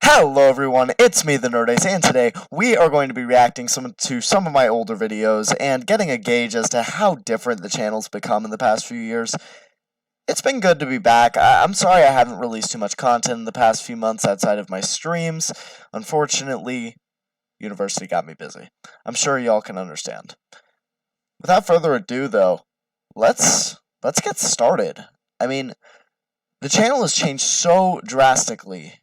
Hello everyone, it's me, the Nerdace, and today we are going to be reacting to some of my older videos and getting a gauge as to how different the channel's become in the past few years. It's been good to be back. I'm sorry I haven't released too much content in the past few months outside of my streams. Unfortunately, university got me busy. I'm sure y'all can understand. Without further ado, though, let's get started. I mean, the channel has changed so drastically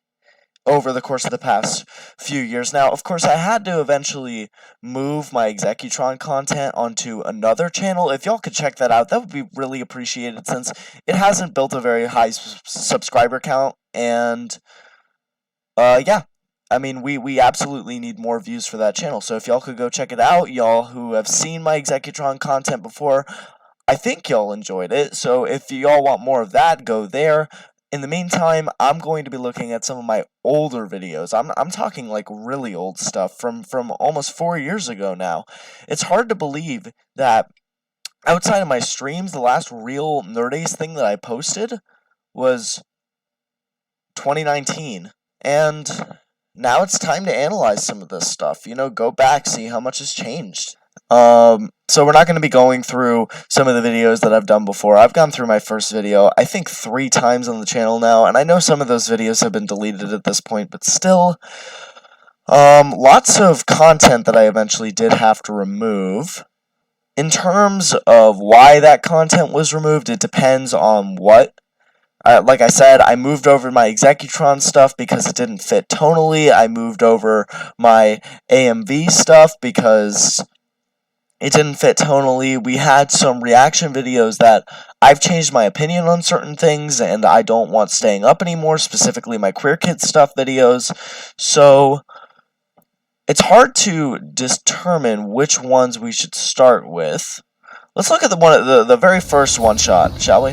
over the course of the past few years. Now, of course, I had to eventually move my Executron content onto another channel. If y'all could check that out, that would be really appreciated since it hasn't built a very high subscriber count. And, yeah. I mean, we absolutely need more views for that channel. So if y'all could go check it out, y'all who have seen my Executron content before, I think y'all enjoyed it. So if y'all want more of that, go there. In the meantime, I'm going to be looking at some of my older videos. I'm talking like really old stuff from almost 4 years ago now. It's hard to believe that outside of my streams, the last real Nerdace thing that I posted was 2019. And now it's time to analyze some of this stuff. You know, go back, see how much has changed. So we're not going to be going through some of the videos that I've done before. I've gone through my first video, I think 3 times on the channel now, and I know some of those videos have been deleted at this point, but still, lots of content that I eventually did have to remove. In terms of why that content was removed, it depends on what. Like I said, I moved over my Executron stuff because it didn't fit tonally. I moved over my AMV stuff because it didn't fit tonally. We had some reaction videos that I've changed my opinion on certain things and I don't want staying up anymore, specifically my Queer Kid stuff videos. So it's hard to determine which ones we should start with. Let's look at the very first one shot, shall we?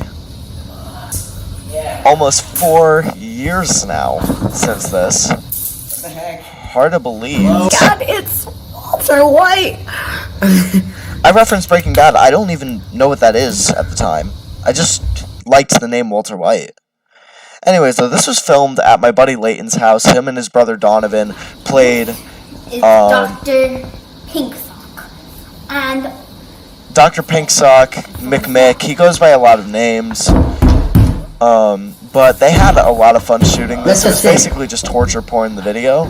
Yeah. Almost 4 years now since this. What the heck? Hard to believe. God, it's Walter White! I referenced Breaking Bad. I don't even know what that is at the time. I just liked the name Walter White. Anyways, though, this was filmed at my buddy Layton's house. Him and his brother Donovan played Dr. Pinksock. And Dr. Pinksock, McMick. He goes by a lot of names. But they had a lot of fun shooting this. It was basically just torture porn in the video.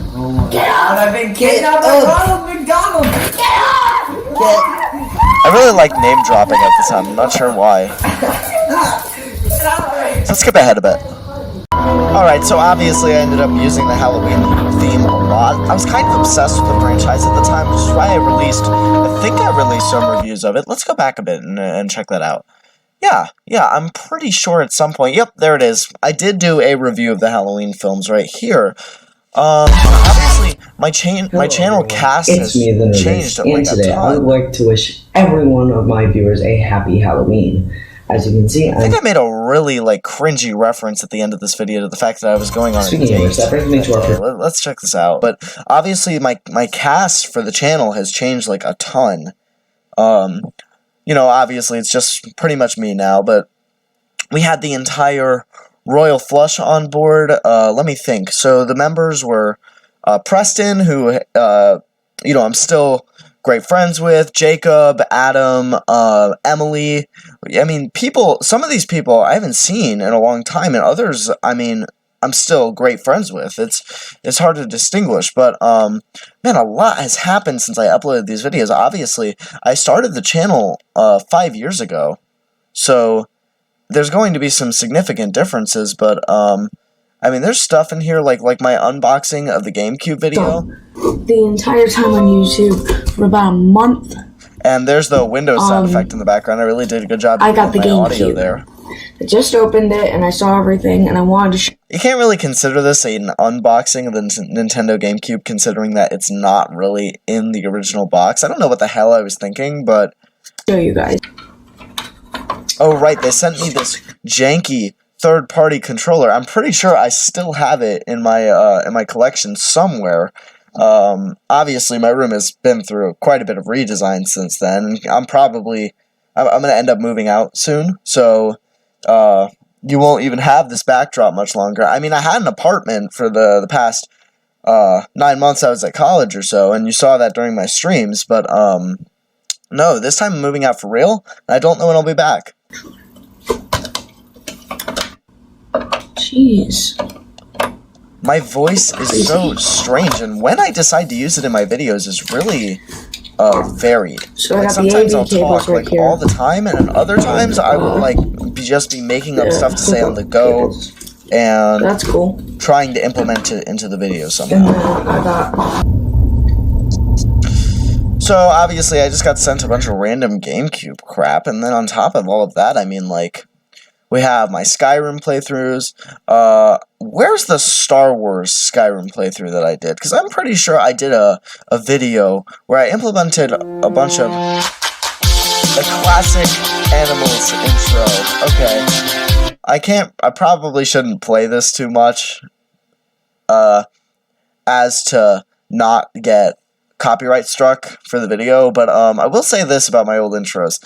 Get out! I've been kidnapped by Ronald McDonald! Get out! I really like name dropping at the time. I'm not sure why. So let's skip ahead a bit. Alright, so obviously I ended up using the Halloween theme a lot. I was kind of obsessed with the franchise at the time, which is why I think I released some reviews of it. Let's go back a bit and check that out. Yeah, I'm pretty sure at some point, yep, there it is. I did do a review of the Halloween films right here. Obviously, my channel cast has changed and today I would like to wish every one of my viewers a happy Halloween. As you can see, I think I made a really, cringy reference at the end of this video to the fact that I was going on a date. That brings me to our Let's check this out. But, obviously, my cast for the channel has changed, a ton. You know, obviously, it's just pretty much me now, but we had the entire Royal Flush on board. Let me think. So the members were Preston, who, you know, I'm still great friends with, Jacob, Adam, Emily. I mean, some of these people I haven't seen in a long time, and others, I mean, I'm still great friends with. It's hard to distinguish, but, man, a lot has happened since I uploaded these videos. Obviously, I started the channel, 5 years ago, so there's going to be some significant differences, but, I mean, there's stuff in here, like my unboxing of the GameCube video. The entire time on YouTube for about a month. And there's the Windows sound effect in the background. I really did a good job I got the my audio GameCube there. I just opened it and I saw everything and I wanted to You can't really consider this an unboxing of the Nintendo GameCube, considering that it's not really in the original box. I don't know what the hell I was thinking, but show you guys. Oh, right, they sent me this janky third-party controller. I'm pretty sure I still have it in my collection somewhere. Obviously, my room has been through quite a bit of redesign since then. I'm going to end up moving out soon, so, you won't even have this backdrop much longer. I mean, I had an apartment for the past 9 months I was at college or so, and you saw that during my streams, but no, this time I'm moving out for real, and I don't know when I'll be back. Jeez. My voice is so strange, and when I decide to use it in my videos is really varied. So I Like got the sometimes AV I'll cables talk right like here. all the time, and then other times I will like just be making up stuff to say on the go and That's cool. trying to implement it into the video And somehow. then I got So obviously I just got sent a bunch of random GameCube crap, and then on top of all of that, I mean, like, we have my Skyrim playthroughs. Where's the Star Wars Skyrim playthrough that I did? Because I'm pretty sure I did a video where I implemented a bunch of the classic Animals intro. Okay. I probably shouldn't play this too much, as to not get copyright struck for the video, but I will say this about my old intros.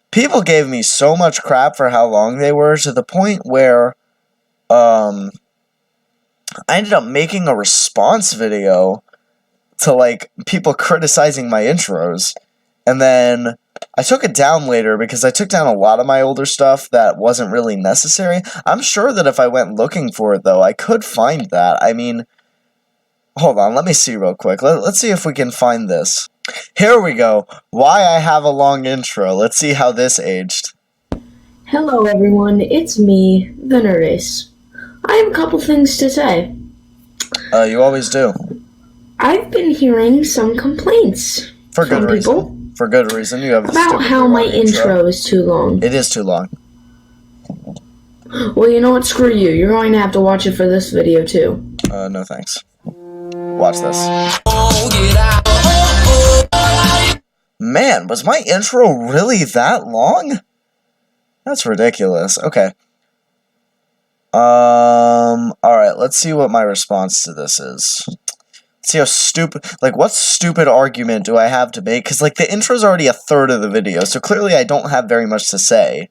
People gave me so much crap for how long they were, to the point where I ended up making a response video to like people criticizing my intros, and then I took it down later because I took down a lot of my older stuff that wasn't really necessary. I'm sure that if I went looking for it, though, I could find that. I mean, hold on, let me see real quick. Let's see if we can find this. Here we go. Why I have a long intro. Let's see how this aged. Hello everyone, it's me, the Nerdace. I have a couple things to say. You always do. I've been hearing some complaints For good from reason. people For good reason. You have the about stupidly how my long intro is too long. It is too long. Well, you know what? Screw you. You're going to have to watch it for this video too. No thanks. Watch this. Man, was my intro really that long? That's ridiculous. Okay. Alright, let's see what my response to this is. Let's see how stupid, like, what stupid argument do I have to make? Because, like, the intro's already a third of the video, so clearly I don't have very much to say.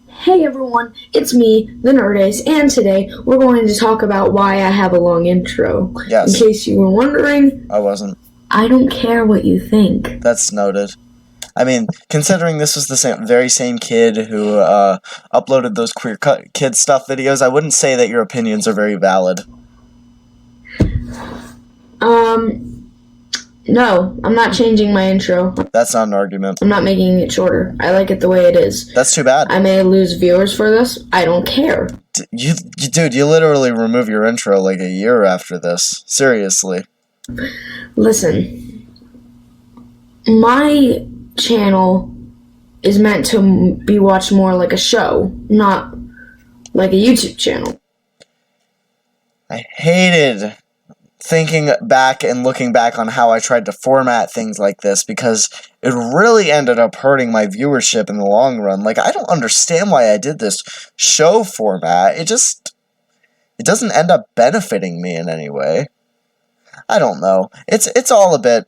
Hey everyone, it's me, the Nerdace, and today we're going to talk about why I have a long intro. Yes. In case you were wondering, I wasn't. I don't care what you think. That's noted. I mean, considering this was the very same kid who uploaded those queer kid stuff videos, I wouldn't say that your opinions are very valid. No, I'm not changing my intro. That's not an argument. I'm not making it shorter. I like it the way it is. That's too bad. I may lose viewers for this. I don't care. Dude, you literally remove your intro like a year after this. Seriously. Listen, my channel is meant to be watched more like a show, not like a YouTube channel. I hated thinking back and looking back on how I tried to format things like this, because it really ended up hurting my viewership in the long run. Like, I don't understand why I did this show format. It doesn't end up benefiting me in any way. I don't know. It's all a bit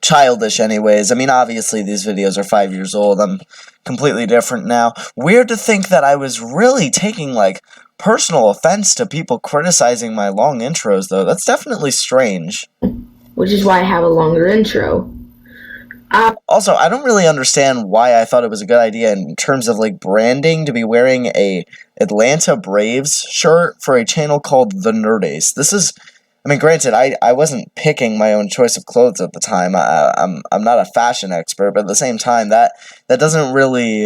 childish anyways. I mean, obviously these videos are 5 years old. I'm completely different now. Weird to think that I was really taking, like, personal offense to people criticizing my long intros, though. That's definitely strange. Which is why I have a longer intro. Also, I don't really understand why I thought it was a good idea in terms of, like, branding to be wearing a Atlanta Braves shirt for a channel called The Nerdace. This is, I mean, granted, I wasn't picking my own choice of clothes at the time. I'm not a fashion expert, but at the same time, that doesn't really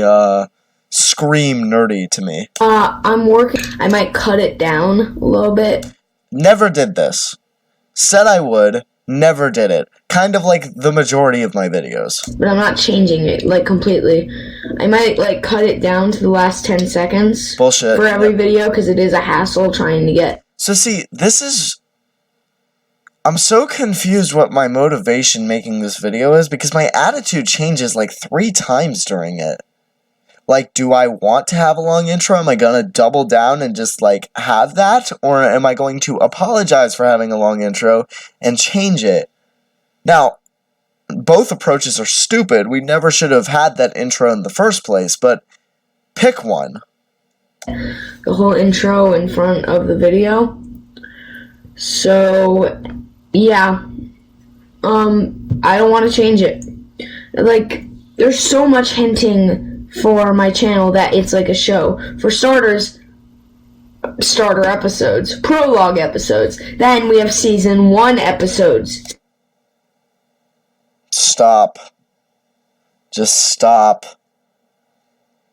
scream nerdy to me. I'm working. I might cut it down a little bit. Never did this. Said I would. Never did it. Kind of like the majority of my videos. But I'm not changing it, like, completely. I might, like, cut it down to the last 10 seconds. Bullshit. For every video, because it is a hassle trying to get. So see, this is... I'm so confused what my motivation making this video is, because my attitude changes like 3 times during it. Like, do I want to have a long intro? Am I gonna double down and just, like, have that? Or am I going to apologize for having a long intro and change it? Now, both approaches are stupid. We never should have had that intro in the first place, but Pick one. The whole intro in front of the video. So, yeah. I don't want to change it. Like, there's so much hinting for my channel that it's like a show. For starters, starter episodes, prologue episodes. Then we have season 1 episodes. Stop. Just stop.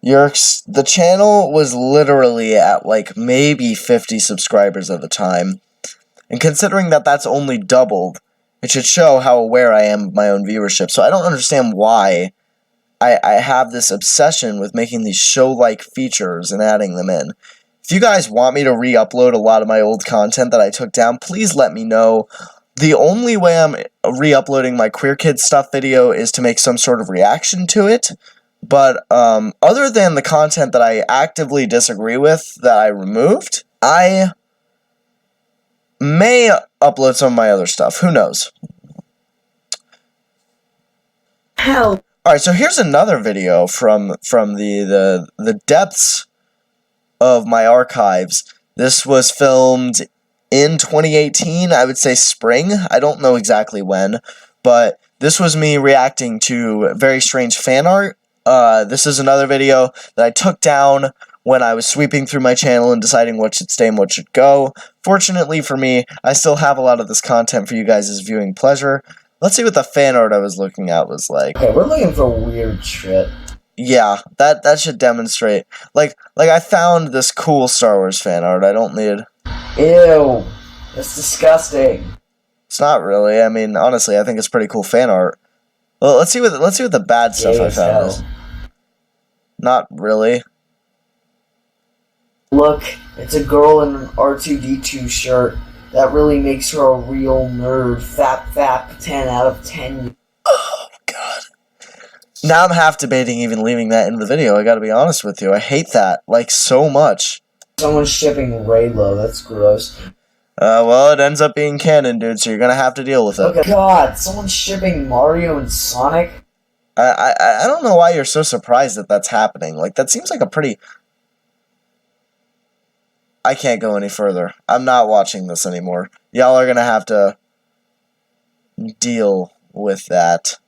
The channel was literally at like maybe 50 subscribers at the time. And considering that that's only doubled, it should show how aware I am of my own viewership. So I don't understand why I have this obsession with making these show-like features and adding them in. If you guys want me to re-upload a lot of my old content that I took down, please let me know. The only way I'm re-uploading my Queer Kid Stuff video is to make some sort of reaction to it. But other than the content that I actively disagree with that I removed, I may upload some of my other stuff. Who knows? Hell. Alright, so here's another video from the depths of my archives. This was filmed in 2018, I would say spring. I don't know exactly when, but this was me reacting to very strange fan art. This is another video that I took down when I was sweeping through my channel and deciding what should stay and what should go. Fortunately for me, I still have a lot of this content for you guys' viewing pleasure. Let's see what the fan art I was looking at was like. Okay, we're looking for weird shit. Yeah, that should demonstrate. Like I found this cool Star Wars fan art. I don't need. Ew. That's disgusting. It's not really. I mean, honestly, I think it's pretty cool fan art. Well, let's see what the bad stuff Gay I as found hell. is. Not really. Look, it's a girl in an R2-D2 shirt. That really makes her a real nerd. Fap, 10 out of 10. Oh god. Now I'm half debating even leaving that in the video. I gotta be honest with you. I hate that like so much. Someone's shipping Raylo. That's gross. Well, it ends up being canon, dude, so you're gonna have to deal with it. Oh god, someone's shipping Mario and Sonic? I don't know why you're so surprised that that's happening. Like, that seems like a pretty... I can't go any further. I'm not watching this anymore. Y'all are gonna have to deal with that.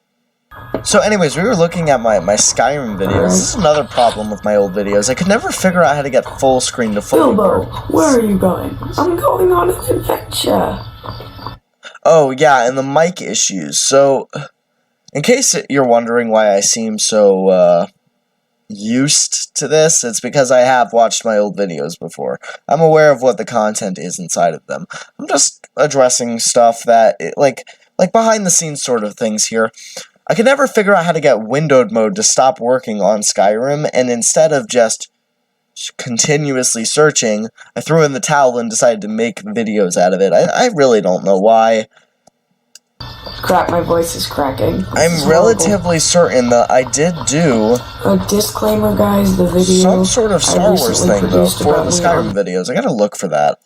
So anyways, we were looking at my Skyrim videos. This is another problem with my old videos. I could never figure out how to get full screen to full Bilbo, board. where are you going? I'm going on an adventure. Oh, yeah, and the mic issues. So, in case you're wondering why I seem so, used to this, it's because I have watched my old videos before. I'm aware of what the content is inside of them. I'm just addressing stuff that, like behind-the-scenes sort of things here. I could never figure out how to get windowed mode to stop working on Skyrim, and instead of just continuously searching, I threw in the towel and decided to make videos out of it. I really don't know why. Crap, my voice is cracking. I'm relatively certain that I did do A disclaimer, guys, the video some sort of Star Wars recently thing, though, produced for about the me Skyrim videos. I gotta look for that.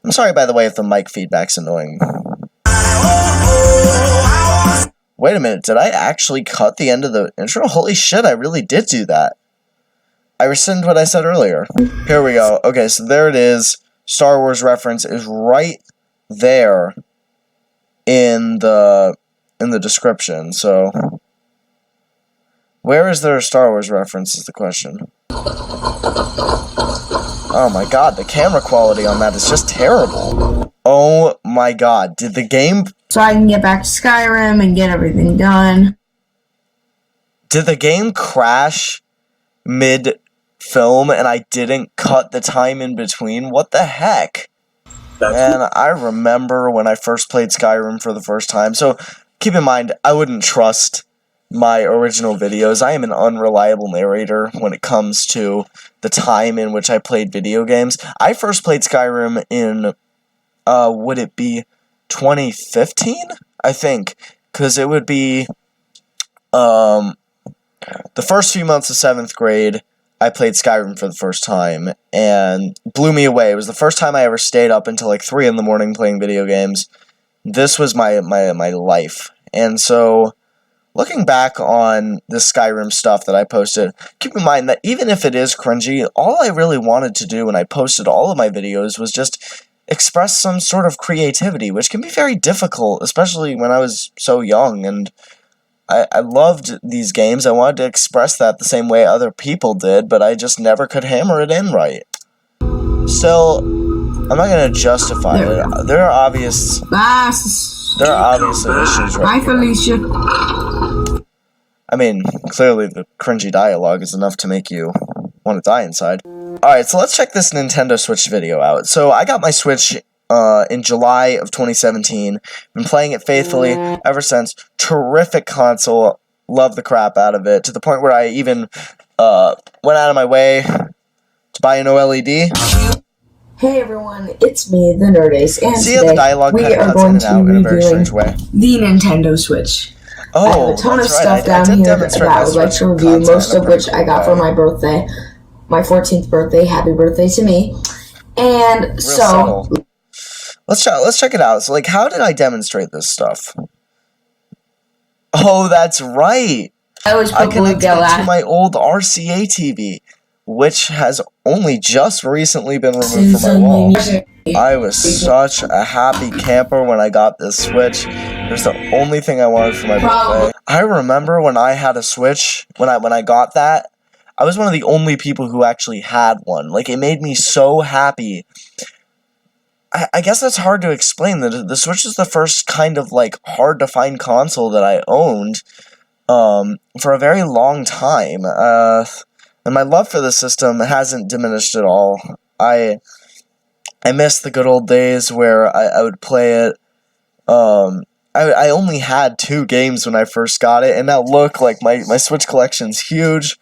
I'm sorry, by the way, if the mic feedback's annoying. Wait a minute, did I actually cut the end of the intro? Holy shit, I really did do that. I rescind what I said earlier. Here we go. Okay, so there it is. Star Wars reference is right there in the description, so... Where is there a Star Wars reference is the question. Oh my god, the camera quality on that is just terrible. Oh my god, did the game... so I can get back to Skyrim and get everything done. Did the game crash mid-film and I didn't cut the time in between? What the heck? And I remember when I first played Skyrim for the first time, so keep in mind, I wouldn't trust my original videos. I am an unreliable narrator when it comes to the time in which I played video games. I first played Skyrim in, would it be 2015? I think, because it would be, the first few months of 7th grade, I played Skyrim for the first time, and blew me away. It was the first time I ever stayed up until like 3 in the morning playing video games. This was my life, and so... looking back on the Skyrim stuff that I posted, keep in mind that even if it is cringy, all I really wanted to do when I posted all of my videos was just express some sort of creativity, which can be very difficult, especially when I was so young, and I loved these games. I wanted to express that the same way other people did, but I just never could hammer it in right. Still, I'm not going to justify it. There are obviously issues right Bye, Felicia. I mean, clearly the cringy dialogue is enough to make you want to die inside. Alright, so let's check this Nintendo Switch video out. So I got my Switch in July of 2017. Been playing it faithfully ever since. Terrific console. Love the crap out of it. To the point where I even went out of my way to buy an OLED. Hey everyone, it's me, the Nerdace, and See how today the dialogue we kind of are cuts in going and to out be in a very reviewing strange way? the Nintendo Switch. I have Oh, a ton of that's right. stuff I down did here demonstrate that I my would like Switch to review, content most in a of pretty which I cool got way. for my birthday, my 14th birthday. Happy birthday to me. And Real so, subtle. Let's check it out. So, like, how did I demonstrate this stuff? Oh, that's right. I always I put connected Bluegill it to at. my old RCA TV, which has only just recently been removed from my wall. I was such a happy camper when I got this Switch. It was the only thing I wanted for my birthday. I remember when I had a Switch, when I got that, I was one of the only people who actually had one. Like, it made me so happy. I guess that's hard to explain. The Switch is the first kind of, like, hard-to-find console that I owned for a very long time. And my love for the system hasn't diminished at all. I miss the good old days where I would play it. I only had 2 games when I first got it, and now look, like, my Switch collection's huge.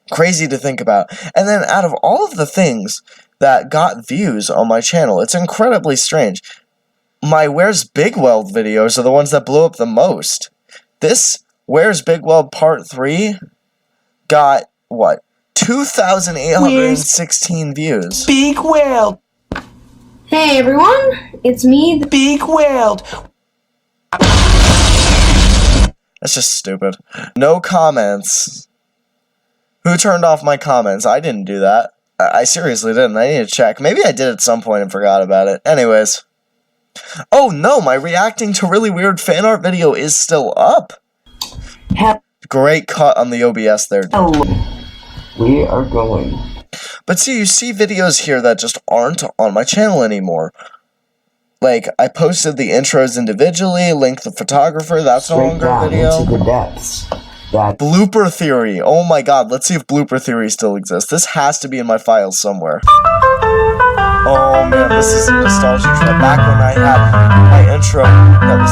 Crazy to think about. And then out of all of the things that got views on my channel, it's incredibly strange. My Where's Big Weld videos are the ones that blew up the most. This Where's Big Weld Part 3 got, what, 2,816 views. Big Weld. Hey everyone, it's me, the Big Weld. That's just stupid. No comments. Who turned off my comments? I didn't do that. I seriously didn't. I need to check. Maybe I did at some point and forgot about it. Anyways. Oh no, my reacting to really weird fan art video is still up. Great cut on the OBS there. We are going. But see, you see videos here that just aren't on my channel anymore. Like, I posted the intros individually, Link the Photographer, that's no Straight longer a down video. into the depths. That Blooper Theory. Oh my god, let's see if Blooper Theory still exists. This has to be in my files somewhere. Oh man, this is a nostalgia trip. Back when I had my intro that was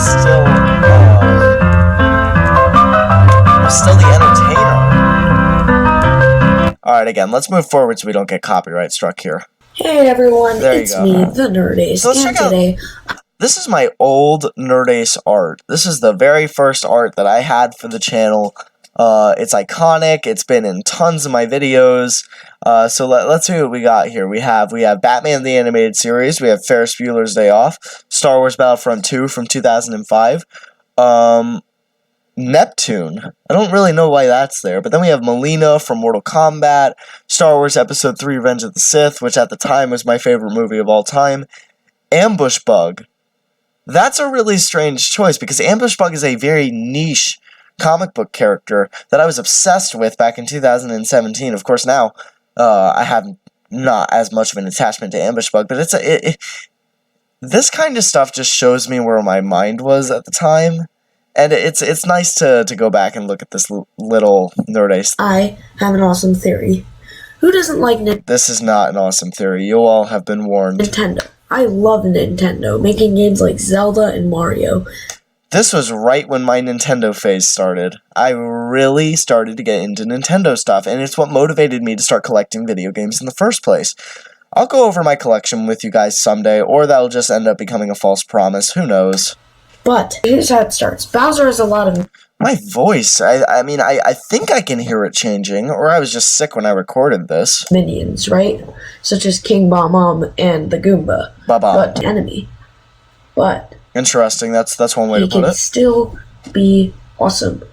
still the entertainer. Alright, again, let's move forward so we don't get copyright struck here. Hey everyone, There you it's go. me, the Nerdace, So let's and check out- today This is my old Nerdace art. This is the very first art that I had for the channel. It's iconic. It's been in tons of my videos. So let's see what we got here. We have Batman the Animated Series. We have Ferris Bueller's Day Off. Star Wars Battlefront 2 from 2005. Neptune. I don't really know why that's there. But then we have Melina from Mortal Kombat. Star Wars Episode 3 Revenge of the Sith, which at the time was my favorite movie of all time. Ambush Bug. That's a really strange choice because Ambush Bug is a very niche comic book character that I was obsessed with back in 2017. Of course, now I have not as much of an attachment to Ambush Bug, but this kind of stuff just shows me where my mind was at the time, and it's nice to go back and look at this little Nerdace. I have an awesome theory. Who doesn't like This is not an awesome theory. You all have been warned. Nintendo? I love Nintendo, making games like Zelda and Mario. This was right when my Nintendo phase started. I really started to get into Nintendo stuff, and it's what motivated me to start collecting video games in the first place. I'll go over my collection with you guys someday, or that'll just end up becoming a false promise. Who knows? But here's how it starts. Bowser has a lot of My voice, I mean, I think I can hear it changing, or I was just sick when I recorded this. minions, right? Such as King Bomb and the Goomba. Bye-bye. But enemy. But Interesting, that's one way he to put can it. still be awesome.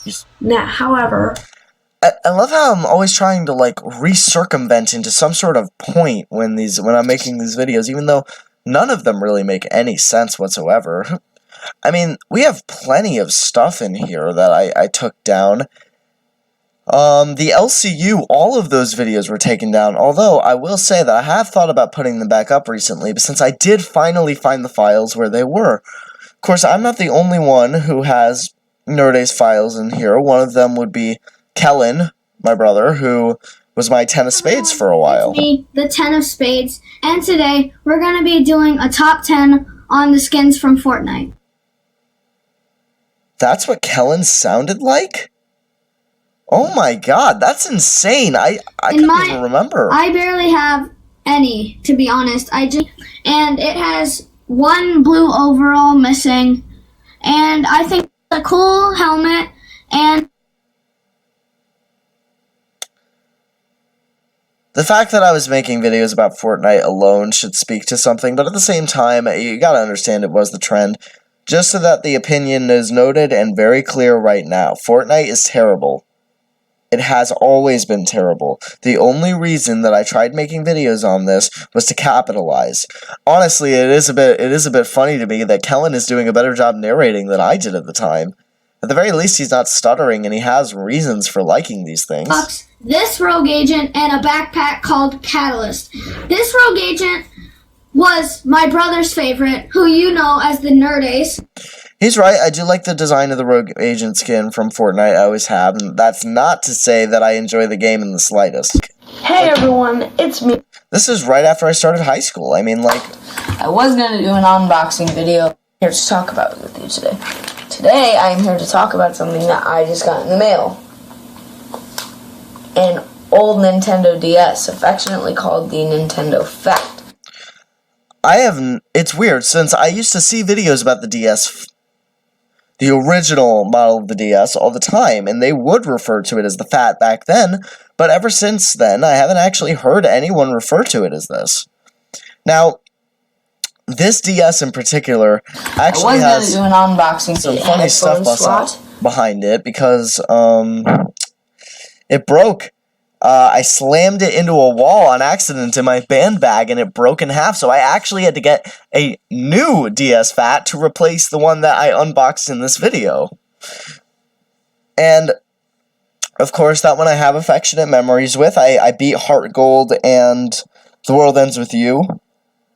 Yes. Now, however, I love how I'm always trying to like recircumvent into some sort of point when I'm making these videos, even though none of them really make any sense whatsoever. I mean, we have plenty of stuff in here that I took down. The LCU, all of those videos were taken down, although I will say that I have thought about putting them back up recently, but since I did finally find the files where they were. Of course, I'm not the only one who has Nerdace files in here. One of them would be Kellen, my brother, who was my 10 of spades for a while. It's me, the 10 of spades, and today we're going to be doing a top 10 on the skins from Fortnite. That's what Kellen sounded like? Oh my god, that's insane. I couldn't even remember. I barely have any, to be honest. And it has one blue overall missing, and I think it's a cool helmet, and the fact that I was making videos about Fortnite alone should speak to something, but at the same time, you gotta understand it was the trend. Just so that the opinion is noted and very clear right now. Fortnite is terrible. It has always been terrible. The only reason that I tried making videos on this was to capitalize. Honestly, it is a bit funny to me that Kellen is doing a better job narrating than I did at the time. At the very least, he's not stuttering, and he has reasons for liking these things. This rogue agent and a backpack called Catalyst. This rogue agent was my brother's favorite, who you know as the Nerdace. He's right, I do like the design of the Rogue Agent skin from Fortnite, I always have, and that's not to say that I enjoy the game in the slightest. hey everyone, it's me. This is right after I started high school, I mean, like... I was going to do an unboxing video here to talk about it with you today. Today, I'm here to talk about something that I just got in the mail. An old Nintendo DS, affectionately called the Nintendo Fat. It's weird, since I used to see videos about the DS, the original model of the DS, all the time, and they would refer to it as the Fat back then, but ever since then, I haven't actually heard anyone refer to it as this. Now, this DS in particular actually has do an unboxing some funny stuff behind it, because, it broke. I slammed it into a wall on accident in my band bag, and it broke in half, so I actually had to get a new DS Fat to replace the one that I unboxed in this video. And, of course, that one I have affectionate memories with. I beat Heart Gold and The World Ends With You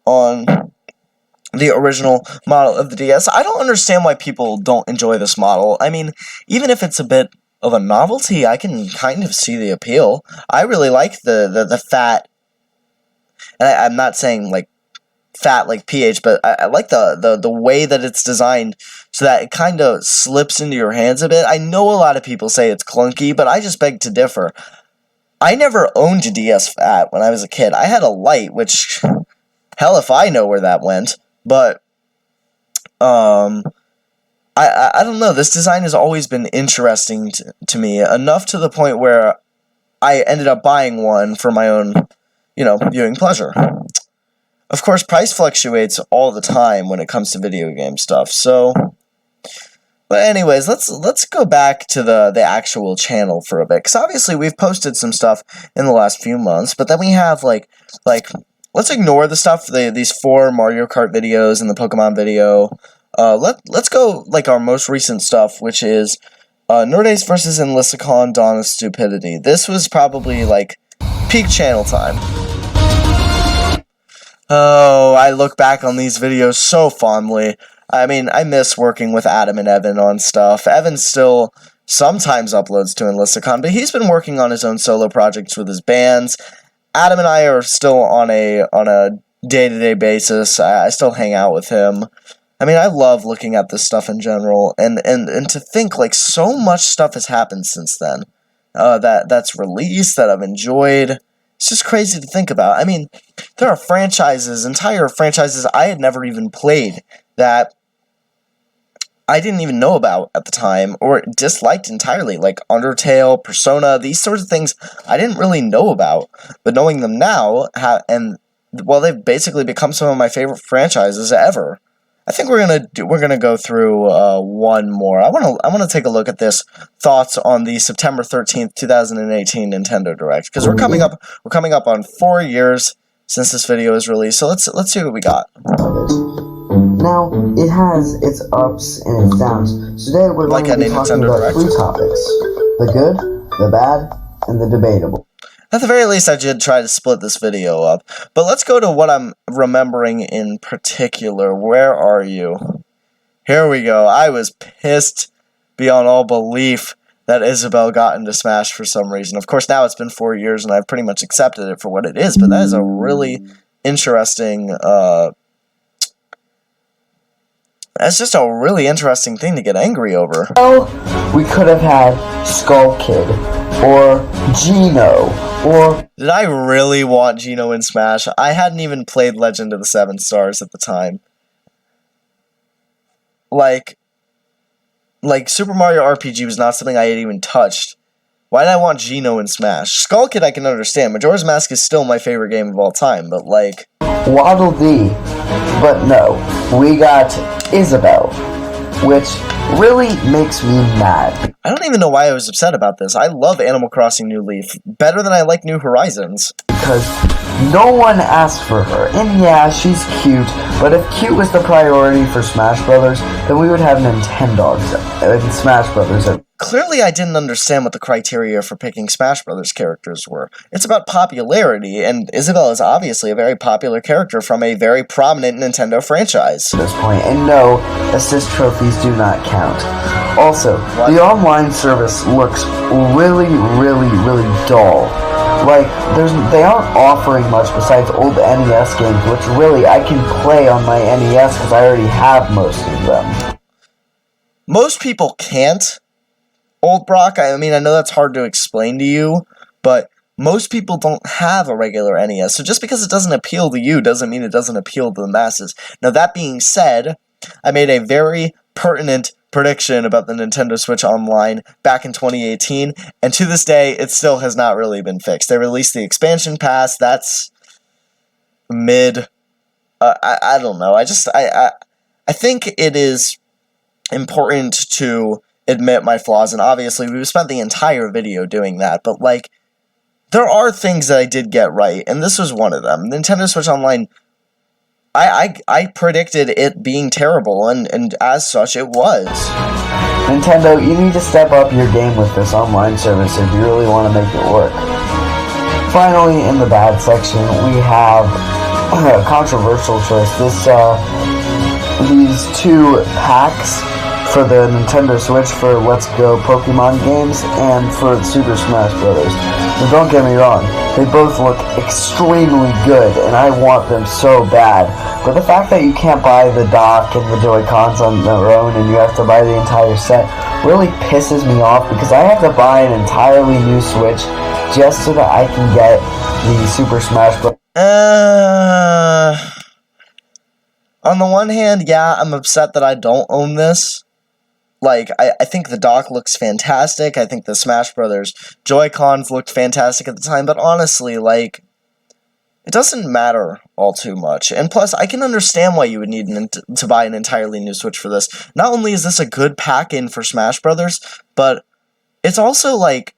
on the original model of the DS. I don't understand why people don't enjoy this model. I mean, even if it's a bit of a novelty, I can kind of see the appeal. I really like the fat, and I'm not saying like fat like PH, but I like the way that it's designed so that it kind of slips into your hands a bit. I know a lot of people say it's clunky, but I just beg to differ. I never owned a DS Fat when I was a kid. I had a Lite, which, hell if I know where that went, but, I don't know, this design has always been interesting to me, enough to the point where I ended up buying one for my own, viewing pleasure. Of course, price fluctuates all the time when it comes to video game stuff, so... But anyways, let's go back to the actual channel for a bit, because obviously we've posted some stuff in the last few months, but then we have, like let's ignore the stuff, these 4 Mario Kart videos and the Pokemon video. Let's go, like, our most recent stuff, which is, Nerdace vs. Enlisticon Dawn of Stupidity. This was probably, like, peak channel time. Oh, I look back on these videos so fondly. I mean, I miss working with Adam and Evan on stuff. Evan still sometimes uploads to Enlisticon, but he's been working on his own solo projects with his bands. Adam and I are still on a day-to-day basis. I still hang out with him. I mean, I love looking at this stuff in general, and to think, like, so much stuff has happened since then, that's released, that I've enjoyed. It's just crazy to think about. I mean, there are entire franchises I had never even played, that I didn't even know about at the time, or disliked entirely, like Undertale, Persona, these sorts of things I didn't really know about, but knowing them now, they've basically become some of my favorite franchises ever. I think we're gonna go through one more. I wanna take a look at this. Thoughts on the September 13th, 2018 Nintendo Direct, because we're coming up on 4 years since this video was released. So let's see what we got. Now, it has its ups and its downs. Today we're going to be talking about 3 topics: the good, the bad, and the debatable. At the very least, I did try to split this video up. But let's go to what I'm remembering in particular. Where are you? Here we go. I was pissed beyond all belief that Isabelle got into Smash for some reason. Of course, now it's been 4 years, and I've pretty much accepted it for what it is. But that is a really interesting... that's just a really interesting thing to get angry over. Well, we could have had Skull Kid, or Geno, or... Did I really want Geno in Smash? I hadn't even played Legend of the Seven Stars at the time. Like Super Mario RPG was not something I had even touched. Why did I want Geno in Smash? Skull Kid I can understand. Majora's Mask is still my favorite game of all time, but like... Waddle Dee. But no, we got Isabelle, which really makes me mad. I don't even know why I was upset about this. I love Animal Crossing New Leaf better than I like New Horizons. Because no one asked for her. And yeah, she's cute, but if cute was the priority for Smash Brothers, then we would have Nintendogs in Smash Brothers. Clearly, I didn't understand what the criteria for picking Smash Brothers characters were. It's about popularity, and Isabelle is obviously a very popular character from a very prominent Nintendo franchise. At this point, and no, assist trophies do not count. Also, the online service looks really dull. Like, they aren't offering much besides old NES games, which really I can play on my NES because I already have most of them. Most people can't. Old Brock, I mean, I know that's hard to explain to you, but most people don't have a regular NES, so just because it doesn't appeal to you doesn't mean it doesn't appeal to the masses. Now, that being said, I made a very pertinent prediction about the Nintendo Switch Online back in 2018, and to this day, it still has not really been fixed. They released the expansion pass, that's mid, I don't know, I think it is important to admit my flaws, and obviously we've spent the entire video doing that, but like, there are things that I did get right, and this was one of them. Nintendo Switch Online, I predicted it being terrible, and as such, it was. Nintendo, you need to step up your game with this online service if you really want to make it work. Finally, in the bad section, we have a controversial choice. These 2 packs for the Nintendo Switch for Let's Go Pokemon games and for Super Smash Brothers. Now, don't get me wrong, they both look extremely good, and I want them so bad. But the fact that you can't buy the dock and the Joy-Cons on their own and you have to buy the entire set really pisses me off, because I have to buy an entirely new Switch just so that I can get the Super Smash Bros. On the one hand, yeah, I'm upset that I don't own this. Like, I think the dock looks fantastic. I think the Smash Brothers Joy-Cons looked fantastic at the time. But honestly, like, it doesn't matter all too much. And plus, I can understand why you would need to buy an entirely new Switch for this. Not only is this a good pack-in for Smash Brothers, but it's also, like,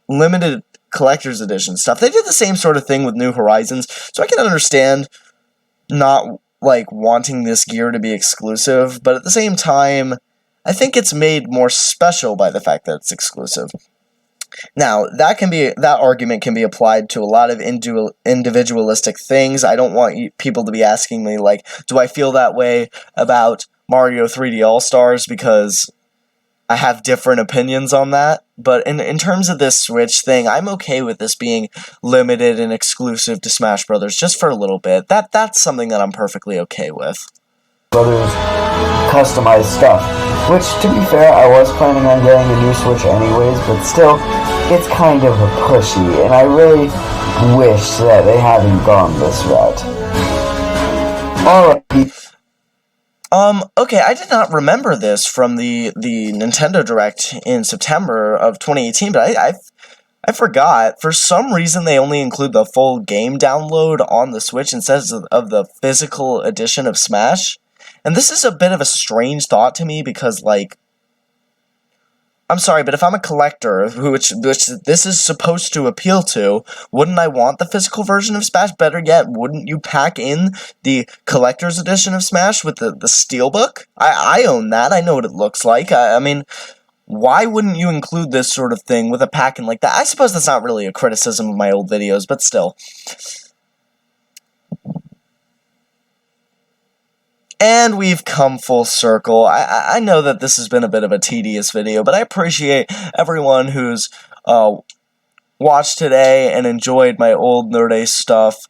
limited collector's edition stuff. They did the same sort of thing with New Horizons. So I can understand not, like, wanting this gear to be exclusive. But at the same time, I think it's made more special by the fact that it's exclusive. Now, that argument can be applied to a lot of individualistic things. I don't want people to be asking me, like, do I feel that way about Mario 3D All-Stars, because I have different opinions on that. But in terms of this Switch thing, I'm okay with this being limited and exclusive to Smash Brothers just for a little bit. That's something that I'm perfectly okay with. Brothers customized stuff, which, to be fair, I was planning on getting a new Switch anyways, but still, it's kind of a pushy, and I really wish that they hadn't gone this route. Alright. Okay, I did not remember this from the Nintendo Direct in September of 2018, but I forgot. For some reason, they only include the full game download on the Switch instead of the physical edition of Smash. And this is a bit of a strange thought to me because, like, I'm sorry, but if I'm a collector, which this is supposed to appeal to, wouldn't I want the physical version of Smash? Better yet, wouldn't you pack in the collector's edition of Smash with the steelbook? I own that. I know what it looks like. I mean, why wouldn't you include this sort of thing with a pack-in like that? I suppose that's not really a criticism of my old videos, but still. And we've come full circle. I know that this has been a bit of a tedious video, but I appreciate everyone who's watched today and enjoyed my old Nerd Ace stuff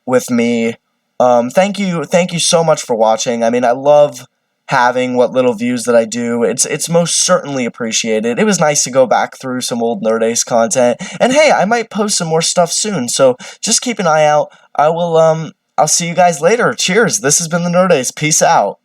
with me. Thank you so much for watching. I mean, I love having what little views that I do. It's most certainly appreciated. It was nice to go back through some old Nerd Ace content, and hey, I might post some more stuff soon. So just keep an eye out. I'll see you guys later. Cheers. This has been the Nerd Ace. Peace out.